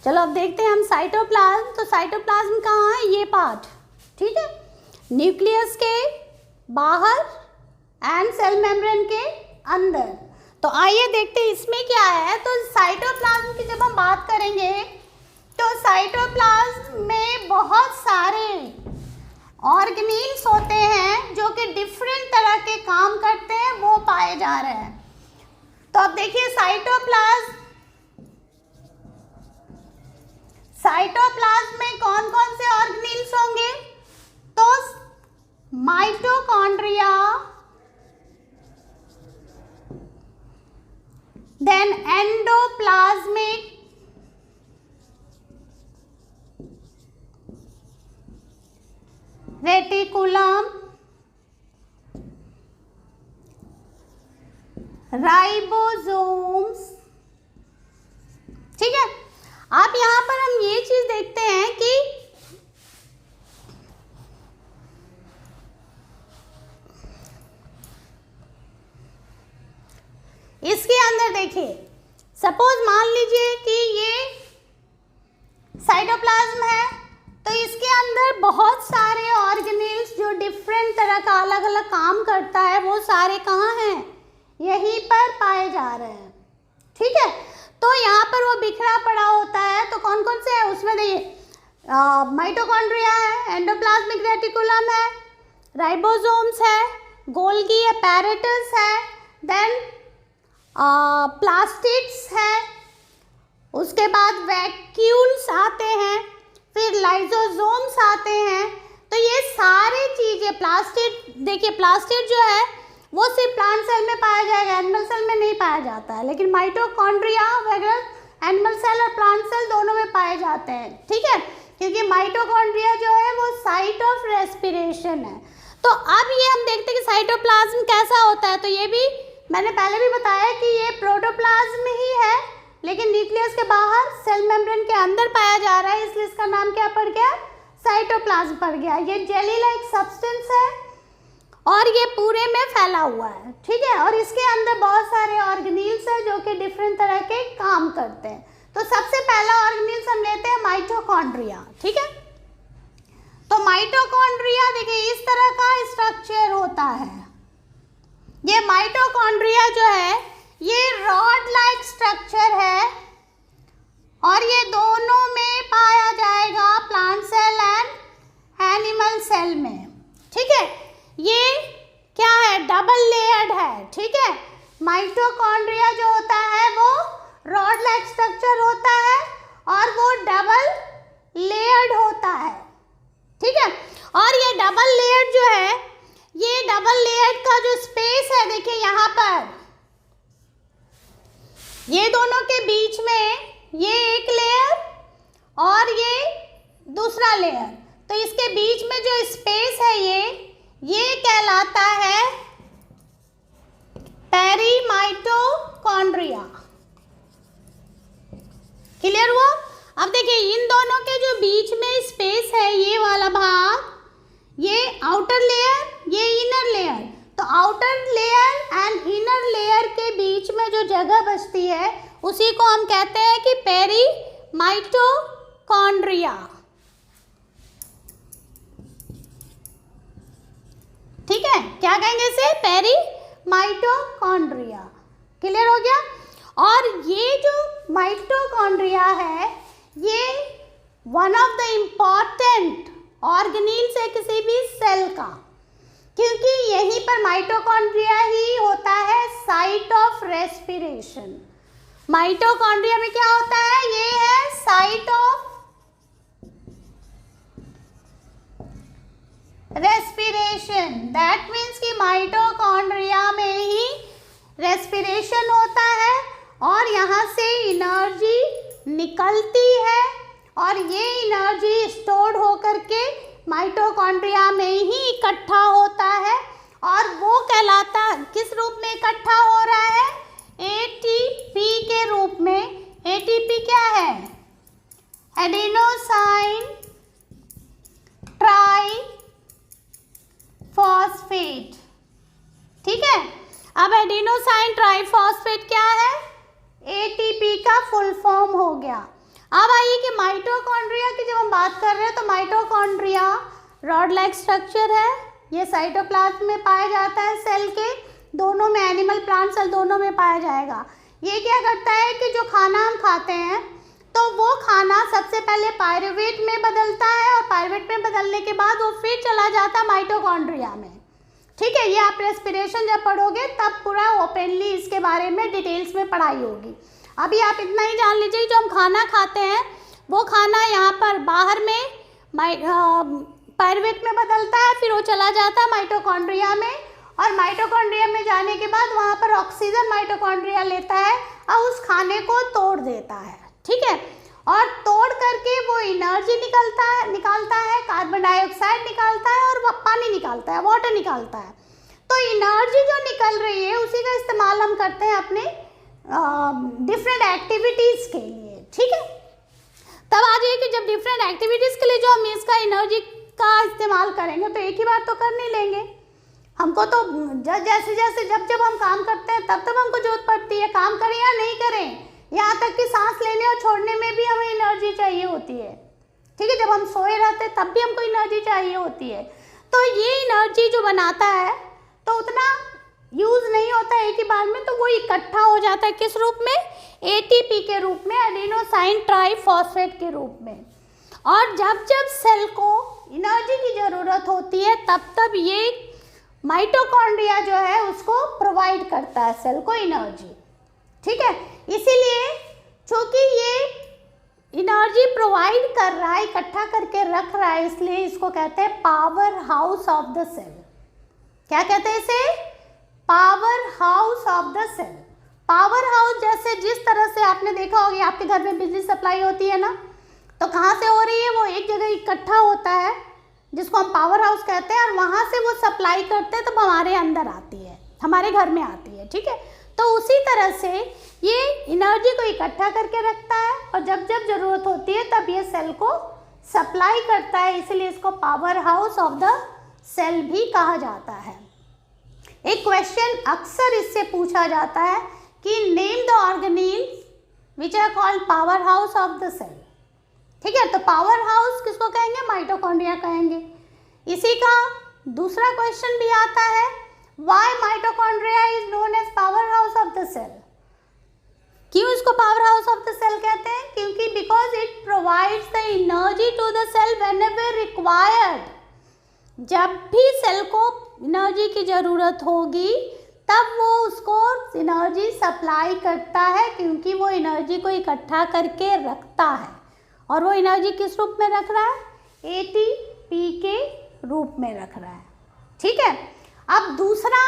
चलो अब देखते हैं हम साइटोप्लाज्म। तो साइटोप्लाज्म कहाँ है? ये पार्ट। ठीक है, न्यूक्लियस के बाहर एंड सेल मेम्ब्रेन के अंदर। तो आइए देखते हैं इसमें क्या है। तो साइटोप्लाज्म की जब हम बात करेंगे तो साइटोप्लाज्म में बहुत सारे ऑर्गेनील्स होते हैं जो जो कि डिफरेंट तरह के काम करते हैं वो पाए जा रहे हैं। तो अब देखिए साइटोप्लाज्म में कौन कौन से ऑर्गेनेल्स होंगे? तो mitochondria, then endoplasmic, reticulum, ribosomes. ठीक है, आप यहां पर हम ये चीज देखते हैं कि इसके अंदर देखिए, सपोज मान लीजिए कि ये साइटोप्लाज्म है, तो इसके अंदर बहुत सारे ऑर्गेनेल्स जो डिफरेंट तरह का अलग अलग काम करता है वो सारे कहाँ हैं? यहीं पर पाए जा रहे हैं। ठीक है, तो यहाँ पर वो बिखरा पड़ा होता है। तो कौन कौन से है उसमें? देखिए माइटोकॉन्ड्रिया है, एंडोप्लाज्मिक रेटिकुलम है, राइबोसोम्स है, गोल्गी अपैरेटस है, देन प्लास्टिड्स है, उसके बाद वैक्यूल्स आते हैं, फिर लाइसोसोम्स आते हैं। तो ये सारी चीज़ें प्लास्टिड, देखिए प्लास्टिड जो है वो सिर्फ प्लांट सेल में पाया जाएगा, एनिमल सेल में नहीं पाया जाता है, लेकिन माइटोकॉन्ड्रिया वगैरह एनिमल सेल और प्लांट सेल दोनों में पाए जाते हैं। ठीक है, क्योंकि माइटोकॉन्ड्रिया जो है वो साइट ऑफ रेस्पिरेशन है। तो अब ये हम देखते हैं कि साइटोप्लाज्म कैसा होता है। तो ये भी मैंने पहले भी बताया कि ये प्रोटोप्लाज्म ही है, लेकिन न्यूक्लियस के बाहर सेल मेम्ब्रेन के अंदर पाया जा रहा है, इसलिए इसका नाम क्या पड़ गया? साइटोप्लाज्म पड़ गया। ये जेली लाइक सब्सटेंस है और ये पूरे में फैला हुआ है। ठीक है, और इसके अंदर बहुत सारे ऑर्गेनेल्स हैं जो कि डिफरेंट तरह के काम करते हैं। तो सबसे पहला ऑर्गेनेल्स हम लेते हैं माइटोकॉन्ड्रिया। ठीक है, तो माइटोकॉन्ड्रिया देखिए इस तरह का स्ट्रक्चर होता है। ये माइटोकॉन्ड्रिया जो है ये रॉड लाइक स्ट्रक्चर है और ये दोनों में पाया जाएगा plant cell and animal cell में। ठीक है, ये क्या है? डबल लेयर्ड है। ठीक है, माइटोकॉन्ड्रिया जो होता है वो रॉड लाइक स्ट्रक्चर होता है और वो डबल लेयर्ड होता है। ठीक है, और ये डबल लेयर्ड जो है, ये डबल लेयर्ड का जो स्पेस है देखिए यहाँ पर, ये दोनों के बीच में ये एक लेयर और ये दूसरा लेयर, तो इसके बीच में जो स्पेस है ये कहलाता है पेरीमाइटोकॉन्ड्रिया। क्लियर हुआ? अब देखिए इन दोनों के जो बीच में स्पेस है, ये वाला भाग, ये आउटर लेयर, ये इनर लेयर। तो outer layer and inner layer के बीच में जो जगह बचती है उसी को हम कहते हैं कि पेरीमाइटोकॉन्ड्रिया। ठीक है, क्या कहेंगे इसे? पेरीमाइटोकॉन्ड्रिया। क्लियर हो गया? और ये जो माइटोकॉन्ड्रिया है ये one of the important organelles है किसी भी सेल का, क्योंकि यहीं पर माइटोकॉन्ड्रिया ही होता है साइट ऑफ रेस्पिरेशन। माइटोकॉन्ड्रिया में क्या होता है? ये है site of respiration. That means कि माइटोकॉन्ड्रिया में ही रेस्पिरेशन होता है और यहाँ से एनर्जी निकलती है और ये एनर्जी स्टोर्ड होकर के माइटोकॉन्ड्रिया में ही इकट्ठा होता है और वो कहलाता, किस रूप में इकट्ठा हो रहा है? एटीपी के रूप में। एटीपी क्या है? Adenosine triphosphate. ठीक है, अब एडेनोसाइन ट्राइफॉस्फेट क्या है? एटीपी का फुल फॉर्म हो गया। अब आइए कि माइटोकॉन्ड्रिया की जब हम बात कर रहे हैं तो माइटोकॉन्ड्रिया रॉड लाइक स्ट्रक्चर है, ये साइटोप्लाज्म में पाया जाता है, सेल के दोनों में, एनिमल प्लांट सेल दोनों में पाया जाएगा। ये क्या करता है कि जो खाना हम खाते हैं तो वो खाना सबसे पहले पायरुवेट में बदलता है और पायरुवेट में बदलने के बाद वो फिर चला जाता है माइटोकॉन्ड्रिया में। ठीक है, ये आप रेस्पिरेशन जब पढ़ोगे तब पूरा ओपनली इसके बारे में डिटेल्स में पढ़ाई होगी। अभी आप इतना ही जान लीजिए, जो हम खाना खाते हैं वो खाना यहाँ पर बाहर में पायरुवेट में बदलता है, फिर वो चला जाता है माइटोकॉन्ड्रिया में, और माइटोकॉन्ड्रिया में जाने के बाद वहाँ पर ऑक्सीजन माइटोकॉन्ड्रिया लेता है और उस खाने को तोड़ देता है। ठीक है, और तोड़ करके वो एनर्जी निकालता है, कार्बन डाइऑक्साइड निकालता है और पानी निकालता है, वाटर निकालता है। तो एनर्जी जो निकल रही है उसी का इस्तेमाल हम करते हैं अपने डिफरेंट एक्टिविटीज़ के लिए। ठीक है, तब आ जाइए कि जब डिफरेंट एक्टिविटीज़ के लिए जो हम इसका एनर्जी का इस्तेमाल करेंगे तो एक ही बार तो कर नहीं लेंगे, हमको तो जैसे जैसे जब हम काम करते हैं तब हमको जरूरत पड़ती है, काम करें या नहीं करें, यहाँ तक कि सांस लेने और छोड़ने में भी हमें एनर्जी चाहिए होती है। ठीक है, जब हम सोए रहते हैं तब भी हमको एनर्जी चाहिए होती है। तो ये एनर्जी जो बनाता है तो उतना यूज़ नहीं होता है एक ही बार में, तो वो इकट्ठा हो जाता है किस रूप में, एटीपी के रूप में, एडेनोसाइन ट्राइफॉस्फेट के रूप में। और जब सेल को एनर्जी की ज़रूरत होती है तब ये माइटोकॉन्ड्रिया जो है उसको प्रोवाइड करता है सेल को एनर्जी। ठीक है, इसीलिए चूँकि ये एनर्जी प्रोवाइड कर रहा है, इकट्ठा करके रख रहा है, इसलिए इसको कहते हैं power house of the cell. क्या कहते हैं इसे, power house of the cell. Power house जैसे जिस तरह से आपने देखा होगा आपके घर में बिजली सप्लाई होती है ना, तो कहाँ से हो रही है, वो एक जगह इकट्ठा होता है जिसको हम पावर हाउस कहते हैं, और वहाँ से वो सप्लाई करते हैं तब हमारे अंदर आती है, हमारे घर में आती है। ठीक है, तो उसी तरह से ये एनर्जी को इकट्ठा करके रखता है और जब ज़रूरत होती है तब ये सेल को सप्लाई करता है, इसलिए इसको power house of the cell भी कहा जाता है। एक क्वेश्चन अक्सर इससे पूछा जाता है कि name the organelles which are called power house of the cell. ठीक है, तो पावर हाउस किसको कहेंगे, माइटोकॉन्ड्रिया कहेंगे। इसी का दूसरा क्वेश्चन भी आता है, why mitochondria is known as power house of the cell. क्यों इसको power house of the cell कहते हैं, क्योंकि because it provides the energy to the cell whenever required. जब भी सेल को एनर्जी की ज़रूरत होगी तब वो उसको एनर्जी सप्लाई करता है, क्योंकि वो एनर्जी को इकट्ठा करके रखता है। और वो एनर्जी किस रूप में रख रहा है, एटीपी के रूप में रख रहा है। ठीक है, अब दूसरा,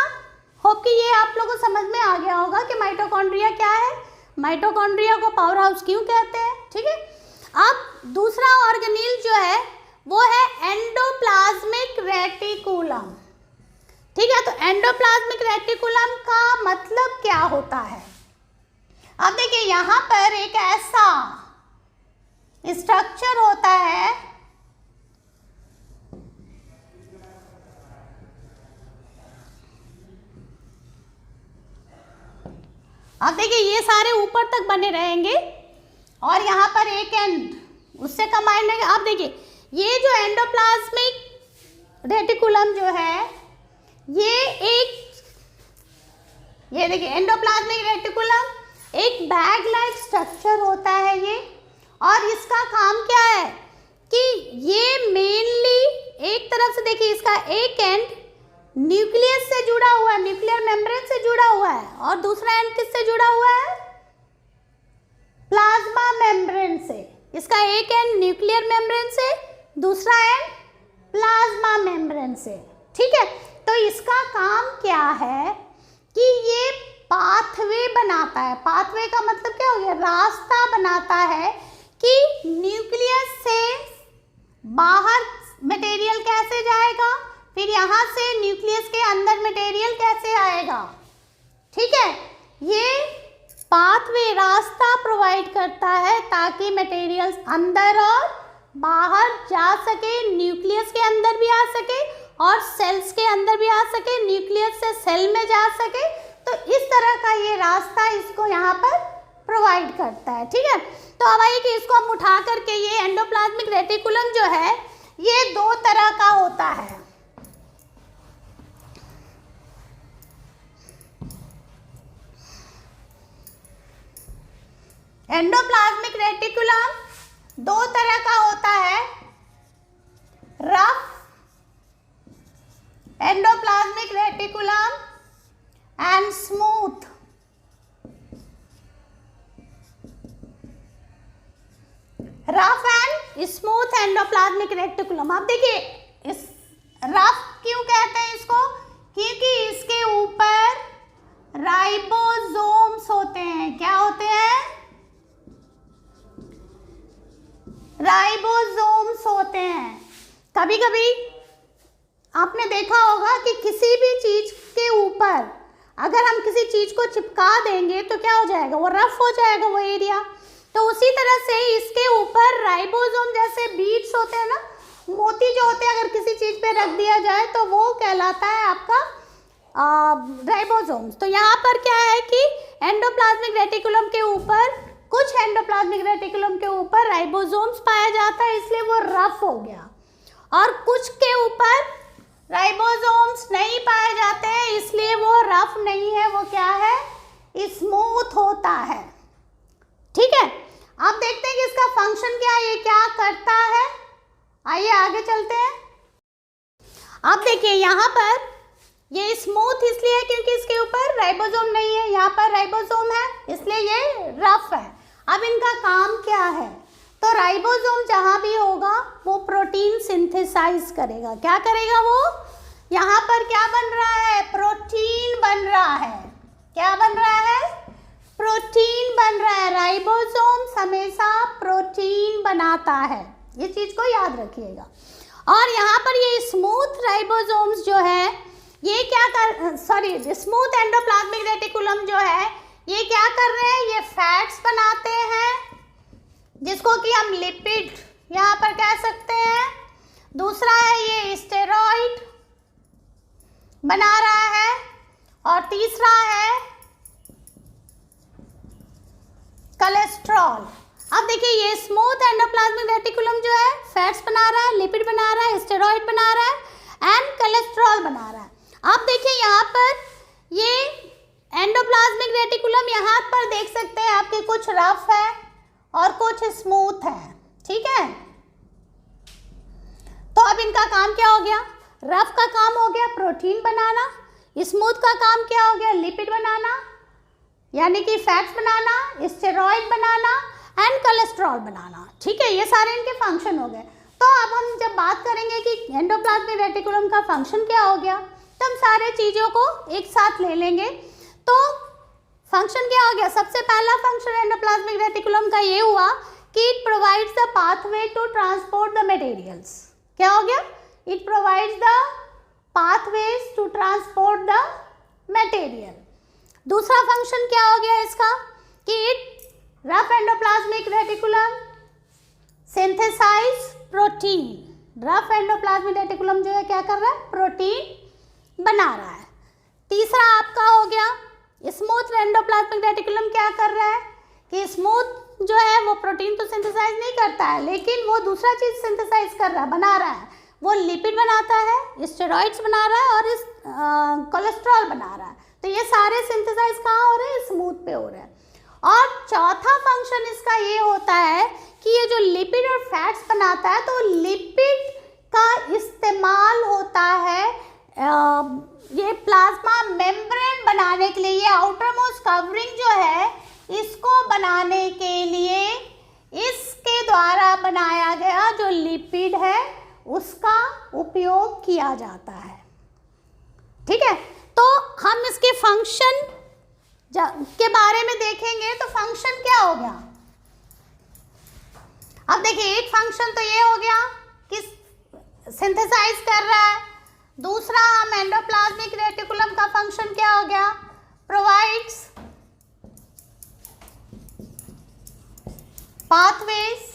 होप कि ये आप लोगों को समझ में आ गया होगा कि माइटोकॉन्ड्रिया क्या है, माइटोकॉन्ड्रिया को पावर हाउस क्यों कहते हैं। ठीक है, अब दूसरा ऑर्गेनेल जो है वो है एंडोप्लाज्मिक रेटिकुलम। ठीक है, तो एंडोप्लाज्मिक रेटिकुलम का मतलब क्या होता है। अब देखिए यहाँ पर एक ऐसा स्ट्रक्चर होता है, अब देखिए ये सारे ऊपर तक बने रहेंगे और यहाँ पर एक एंड उससे कंबाइंड है। अब देखिए ये जो एंडोप्लाज्मिक रेटिकुलम जो है ये देखिए एंडोप्लाज्मिक रेटिकुलम एक बैग लाइक स्ट्रक्चर होता है ये, और इसका काम क्या है कि ये मेनली एक तरफ से देखिए इसका एक एंड न्यूक्लियस से जुड़ा हुआ है, न्यूक्लियर मेम्ब्रेन से जुड़ा हुआ है, और दूसरा एंड किससे जुड़ा हुआ है, प्लाज्मा मेम्ब्रेन से। इसका एक एंड न्यूक्लियर मेम्ब्रेन से, दूसरा एंड प्लाज्मा मेम्ब्रेन से। ठीक है, तो इसका काम क्या है कि ये पाथवे बनाता है। पाथवे का मतलब क्या हो गया, रास्ता बनाता है कि न्यूक्लियस से बाहर मटेरियल कैसे जाएगा, फिर यहाँ से न्यूक्लियस के अंदर मटेरियल कैसे आएगा। ठीक है, ये पाथवे रास्ता प्रोवाइड करता है ताकि मटेरियल्स अंदर और बाहर जा सके, न्यूक्लियस के अंदर भी आ सके और सेल्स के अंदर भी आ सके, न्यूक्लियस से सेल में जा सके। तो इस तरह का ये रास्ता इसको यहाँ पर प्रोवाइड करता है। ठीक है, तो अब आइए कि इसको हम उठा करके, ये एंडोप्लाज्मिक रेटिकुलम जो है ये दो तरह का होता है। एंडोप्लाज्मिक रेटिकुलम दो तरह का होता है, rough endoplasmic endoplasmic reticulum and smooth. Rough and smooth endoplasmic reticulum. अब देखिए इस रफ क्यों कहते हैं इसको, क्योंकि इसके ऊपर राइबोसोम्स होते हैं। क्या होते हैं? राइबोसोम्स होते हैं। कभी कभी आपने देखा होगा कि किसी भी चीज के ऊपर अगर हम किसी चीज को चिपका देंगे तो क्या हो जाएगा, वो रफ हो जाएगा वो एरिया। तो उसी तरह से इसके ऊपर राइबोसोम जैसे बीड्स होते हैं ना, मोती जो होते हैं, अगर किसी चीज पे रख दिया जाए तो वो कहलाता है आपका राइबोसोम्स। तो यहाँ पर क्या है कि एंडोप्लाज्मिक रेटिकुलम के ऊपर, कुछ एंडोप्लाज्मिक रेटिकुलम के ऊपर राइबोसोम्स पाया जाता है, इसलिए वो रफ हो गया, और कुछ के ऊपर राइबोसोम्स नहीं पाए जाते हैं, इसलिए वो रफ नहीं है, वो क्या है, स्मूथ होता है। ठीक है, अब देखते हैं कि इसका फंक्शन क्या है, ये क्या करता है। आइए आगे चलते हैं। अब देखिए यहाँ पर ये स्मूथ इसलिए है क्योंकि इसके ऊपर राइबोसोम नहीं है, यहाँ पर राइबोसोम है, इसलिए ये रफ है। अब इनका काम क्या है, तो राइबोसोम जहाँ भी होगा वो प्रोटीन सिंथेसाइज करेगा। क्या करेगा वो, यहाँ पर क्या बन रहा है, प्रोटीन बन रहा है। क्या बन रहा है, प्रोटीन बन रहा है। राइबोसोम हमेशा प्रोटीन बनाता है, ये चीज को याद रखिएगा। और यहाँ पर ये स्मूथ राइबोसोम्स जो है ये क्या कर, स्मूथ एंडोप्लाज्मिक रेटिकुलम जो है ये क्या कर रहे हैं, ये फैट्स बनाते हैं जिसको कि हम लिपिड यहाँ पर कह सकते हैं। दूसरा है ये स्टेरॉइड बना रहा है, और तीसरा है कोलेस्ट्रॉल। अब देखिए ये स्मूथ एंडोप्लाज्मिक रेटिकुलम जो है फैट्स बना रहा है, लिपिड बना रहा है, स्टेरॉइड बना रहा है एंड कोलेस्ट्रॉल बना रहा है। अब देखिए यहाँ पर ये एंडोप्लाज्मिक रेटिकुलम यहाँ पर देख सकते हैं आपके कुछ रफ है और कुछ स्मूथ है। ठीक है, तो अब इनका काम क्या हो गया, रफ का काम हो गया प्रोटीन बनाना, स्मूथ का काम क्या हो गया, लिपिड बनाना यानी कि फैट्स बनाना, स्टेरॉइड बनाना एंड कोलेस्ट्रॉल बनाना। ठीक है, ये सारे इनके फंक्शन हो गए। तो अब हम जब बात करेंगे कि एंडोप्लाज्मिक रेटिकुलम का फंक्शन क्या हो गया, तो हम सारे चीज़ों को एक साथ ले लेंगे। तो फंक्शन क्या हो गया, सबसे पहला फंक्शन एंडोप्लाज्मिक रेटिकुलम का ये हुआ कि it provides the pathway to transport the materials. क्या हो गया, it provides the pathways to transport the material. दूसरा फंक्शन क्या हो गया इसका कि it rough endoplasmic reticulum synthesize protein. Rough endoplasmic reticulum जो है क्या कर रहा है, प्रोटीन बना रहा है। तीसरा आपका हो गया स्मूथ एंडोप्लाज्मिक रेटिकुलम क्या कर रहा है कि स्मूथ जो है वो प्रोटीन तो सिंथेसाइज नहीं करता है, लेकिन वो दूसरा चीज सिंथेसाइज कर रहा है, बना रहा है। वो लिपिड बनाता है, स्टेरॉइड्स बना रहा है और कोलेस्ट्रॉल बना रहा है। तो ये सारे सिंथेसाइज कहाँ हो रहे हैं, स्मूथ पे हो रहे हैं। और चौथा फंक्शन इसका ये होता है कि ये जो लिपिड और फैट्स बनाता है तो लिपिड का इस्तेमाल होता है ये प्लाज्मा मेम्ब्रेन बनाने के लिए, ये आउटर मोस्ट कवरिंग जो है इसको बनाने के लिए इसके द्वारा बनाया गया जो लिपिड है उसका उपयोग किया जाता है। ठीक है, तो हम इसके फंक्शन के बारे में देखेंगे। तो फंक्शन क्या हो गया, अब देखिए एक फंक्शन तो ये हो गया कि सिंथेसाइज कर रहा है। दूसरा हम एंडोप्लाज्मिक रेटिकुलम का फंक्शन क्या हो गया, provides pathways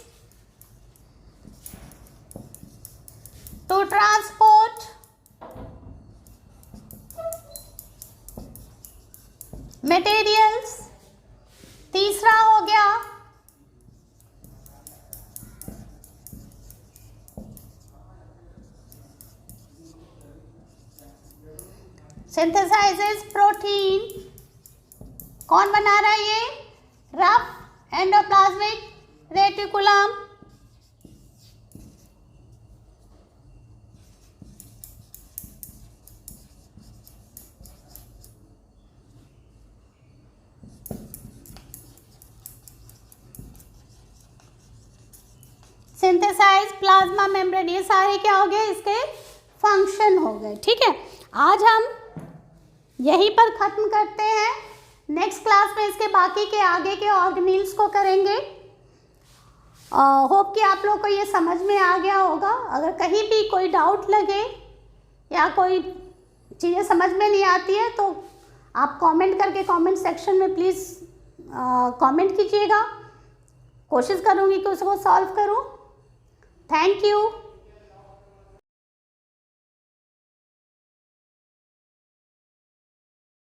to transport materials। तीसरा हो गया synthesizes protein। कौन बना रहा है, ये rough endoplasmic reticulum. Synthesize, plasma membrane, ये सारे क्या हो गए, इसके फंक्शन हो गए। ठीक है, आज हम यहीं पर ख़त्म करते हैं। नेक्स्ट क्लास में इसके बाकी के आगे के ऑर्गेनील्स को करेंगे। होप कि आप लोग को ये समझ में आ गया होगा। अगर कहीं भी कोई डाउट लगे या कोई चीज़ें समझ में नहीं आती है तो आप कमेंट करके कमेंट सेक्शन में प्लीज़ कमेंट कीजिएगा। कोशिश करूँगी कि उसको सॉल्व करूँ। Thank you.